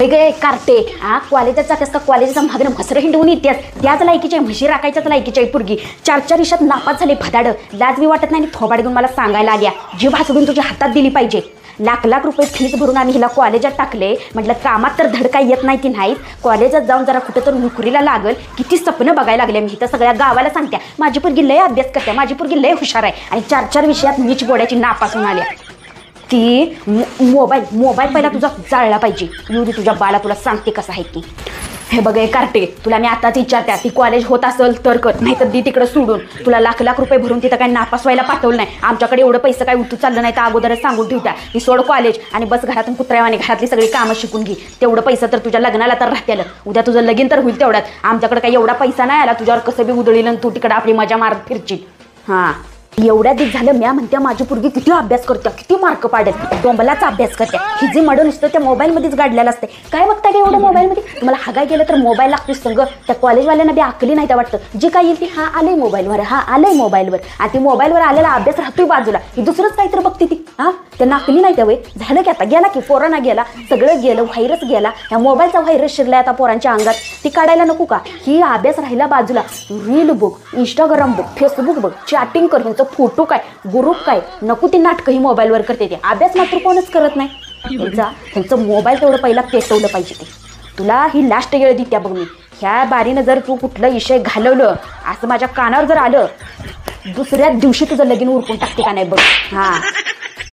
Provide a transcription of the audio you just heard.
गे carte कॉलेजाचा कसं कॉलेजचा मागणं म्हसरं हिंडवून येतेस त्याच लायकीचे म्हशी राखायच्याच लायकीची आहे पुरगी 4-4 विषयात नापास झाले भदाड लाज बी वाटत नाही थोबाड घेऊन मला सांगायला आल्या जीव भासडून तुझ्या हातात दिली पाहिजे लाख रुपये फीस भरून आम्ही हिला कॉलेजात टाकले म्हटलं कामात तर धड काही येत नाही ती नाहीत कॉलेजात जाऊन जरा कुठं तर नोकरीला लागल किती स्वप्न बघायला लागले मी तर सगळ्या गावाला सांगत्या माझी पुरगी लय अभ्यास करते माझी पुरगी लय हुशार आहे आणि 4-4 विषयात नीच बोड्याची नापास होऊन आल्या ती मोबाईल पहिला तुझा जाळला पाहिजे येऊ दे तुझ्या बाळा तुला सांगते कसं आहे की हे बघ कार्टे तुला मी आताच विचारते ती कॉलेज होत असेल तर कर नाही तर दी तिकडे सोडून तुला लाख रुपये भरून तिथं काही नापास व्हायला पाठवलं नाही आमच्याकडे एवढं पैसे काही उतू चाललं नाही तर अगोदरच सांगून ठेवत्या ती सोड कॉलेज आणि बस घरातून कुत्र्यावाने घरातली सगळी कामं शिकून घे तेवढं पैसा तर तुझ्या लग्नाला तर राहत्याला उद्या तुझं लगीन तर होईल तेवढ्यात आमच्याकडे काही एवढा पैसा नाही आला तुझ्यावर कसं बी उधळील तू तिकडे आपली मजा मारत फिरची हां एवढ्या दिवस झालं म्या म्हणत्या माझी पुरगी किती अभ्यास करते किती मार्क पाडत डोंबलाचा अभ्यास करते हिजी मड नुसतं त्या मोबाईलमध्येच गाडलेलं असते काय बघता का एवढं मोबाईलमध्ये तुम्हाला हागाय गेलं तर मोबाईल लागतोच संग त्या कॉलेजवाल्यांना बी आकली नाही त्या वाटतं जे काय येईल ती आलंय मोबाईलवर आलंय मोबाईलवर आणि ती मोबाईलवर आलेला अभ्यास राहतोय बाजूला ही दुसरंच काहीतरी बघते ती त्यांना आकली नाही त्या वय झालं की आता गेला की कोरोना गेला सगळं गेलं व्हायरस गेला या मोबाईलचा व्हायरस शिरलाय आता पोरांच्या अंगात ती काढायला नको का ही अभ्यास राहिला बाजूला रील बघ इंस्टाग्राम बघ फेसबुक बघ चॅटिंग कर ह्यांचं फोटो काय ग्रुप काय नको ती नाटकं ही मोबाईलवर करते ते अभ्यास मात्र कोणच करत नाही त्यांचं मोबाईल तेवढं पहिला पेटवलं पाहिजे ते तुला ही लास्ट वेळ दित्या बघ मी ह्या बारीनं जर तू कुठलं विषय घालवलं असं माझ्या कानावर जर आलं दुसऱ्या दिवशी तुझं लगीन उरकून टाकते का नाही बघ